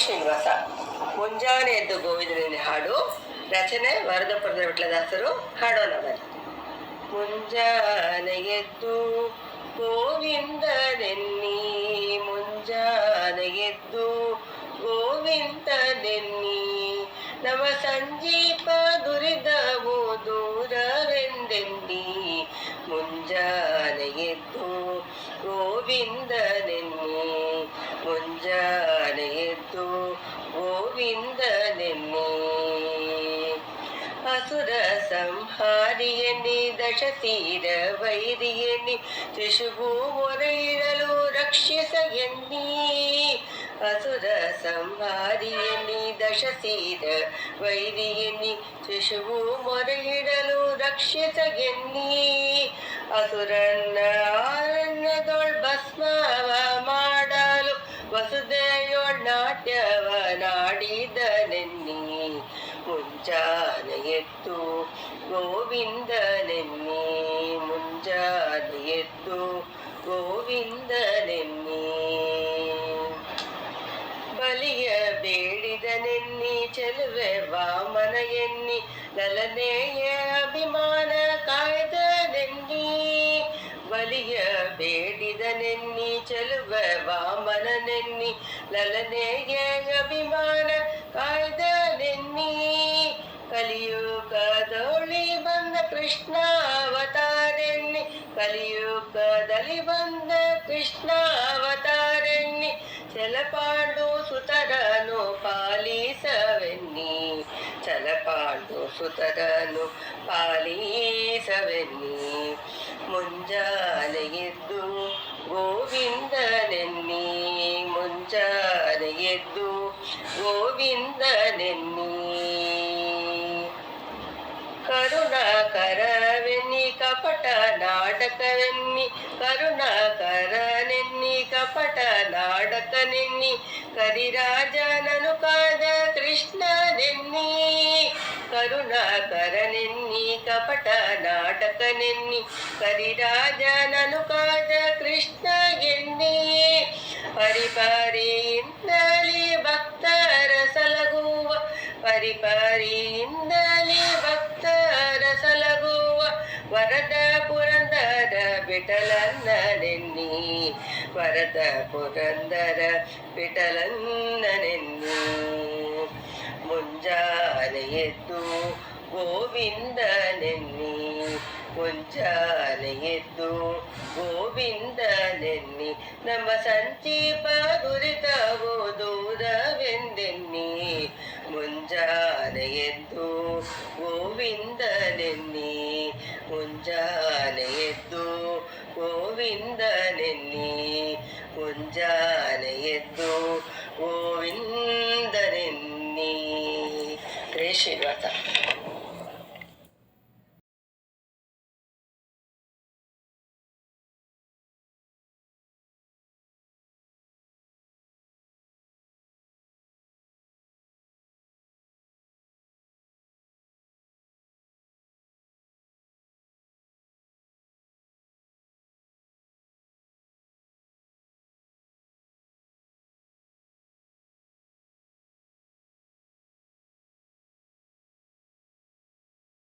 ಶ್ರೀನಿವಾಸ. ಮುಂಜಾನೆ ಎದ್ದು ಗೋವಿಂದನೇ ಹಾಡು. ರಚನೆ ವರದಪುರದ ವಿಠಲದಾಸರು. ಹಾಡೋಣ ಬನ್ನಿ. ಮುಂಜಾನೆ ಎದ್ದು ಗೋವಿಂದನೆನ್ನಿ, ಮುಂಜಾನೆ ಎದ್ದು ಗೋವಿಂದನೆನ್ನಿ, ನವ ಸಂಜೀಪ ದುರಿದವು ದೂರವೆಂದೆನ್ನಿ, ಮುಂಜಾನೆ ಎದ್ದು ಗೋವಿಂದನೆನ್ನಿ, ಮುಂಜಾನೆ ಎದ್ದು ಗೋವಿಂದನೆನ್ನಿ. ಅಸುರ ಸಂಹಾರಿಯನಿ ದಶತೀರ ವೈರಿಯನಿ, ಶಿಶುಭೂ ಮೊರೆಯಿಡಲು ರಕ್ಷಿಸ ಎನ್ನಿ, ಅಸುರ ಸಂಹಾರಿಯನಿ ದಶತೀರ ವೈರಿಯನಿ, ಶಿಶುಭೂ ಮೊರೆಯಿಡಲು ರಕ್ಷಿಸ ಎನ್ನಿ, ಅಸುರನ್ನ ಆರಣ್ಯದೊಳ್ ಭಸ್ಮವ ಮಾಡಲು ವಸುದೆಯೊಳ್ ನಾಟ್ಯವ ನಾಡಿದನೆನ್ನಿ, ಮುಂಜಾನೆ ಎದ್ದು ಗೋವಿಂದನೆನ್ನಿ, ಮುಂಜಾನೆ ಎದ್ದು ಗೋವಿಂದನೆನ್ನಿ. ಬಲಿಯ ಬೇಡಿದನೆನ್ನಿ ಚೆಲುವೆ ವಾಮನ ಎನ್ನಿ, ಲಲನೆಯ ಅಭಿಮಾನ ಕಾಯ್ದನೆನ್ನಿ, ಬಲಿಯ ಬೇಡಿದನೆನ್ನಿ ಚೆಲುವೆ ವಾಮನನೆನ್ನಿ, ಲಲನೆಯ ಅಭಿಮಾನ ಕಾಯ್ದನೆನ್ನಿ, ಕಲಿಯುಗದೊಳಿ ಬಂದ ಕೃಷ್ಣ ಅವತಾರೆನ್ನಿ, ಕಲಿಯುಗದಲ್ಲಿ ಬಂದ ಕೃಷ್ಣ ಅವತಾರೆನ್ನಿ, ಚಲಪಾಂಡು ಸುತರನು ಪಾಲಿಸವೆನ್ನಿ, ಚಲಪಾಂಡು ಸುತರನು ಪಾಲಿಸವೆನ್ನಿ, ಮುಂಜಾನೆ ಎದ್ದು ಗೋವಿಂದನೆನ್ನಿ, ಮುಂಜಾನೆ ಎದ್ದು ಗೋವಿಂದನೆನ್ನಿ. ಕರುಣಾಕರವೆನ್ನಿ ಕಪಟ ನಾಟಕವೆನ್ನಿ, ಕರುಣಾಕರನೆನ್ನಿ ಕಪಟ ನಾಟಕನೆನ್ನಿ, ಕರಿರಾಜನನು ಕಾದ ಕೃಷ್ಣನೆನ್ನಿ, ಕರುಣಾಕರನೆನ್ನಿ ಕಪಟ ನಾಟಕನೆನ್ನಿ, ಕರಿರಾಜನನು ಕಾದ ಕೃಷ್ಣ ಎನ್ನಿ, ಪರಿಪರಿಯಿಂದಲೇ ಭಕ್ತರ ಸಲಗುವ, ಪರಿಪರಿಯಿಂದಲೇ ಭಕ್ತರ ಸಲಗುವ, ವರದ ಪುರಂದರ ವಿಠಲನ್ನನೆನ್ನಿ, ವರದ ಪುರಂದರ ವಿಠಲನ್ನನೆನ್ನಿ, ಮುಂಜಾನೆ ಎದ್ದು ಗೋವಿಂದನೆನ್ನಿ, ಮುಂಜಾನೆ ಎದ್ದು ಗೋವಿಂದನೆನ್ನಿ, ನಮ್ಮ ಸಂಚೀಪ ದುರಿತವು ದೂರವೆಂದೆನ್ನಿ, ಮುಂಜಾನೆ ಎದ್ದು ಗೋವಿಂದನೆನ್ನಿ, ಮುಂಜಾನೆ ಎದ್ದು ಗೋವಿಂದನೆನ್ನಿ, ಮುಂಜಾನೆ ಎದ್ದು ಗೋವಿಂದನೆನ್ನಿ. ಶ್ರೀನಿವಾಸ.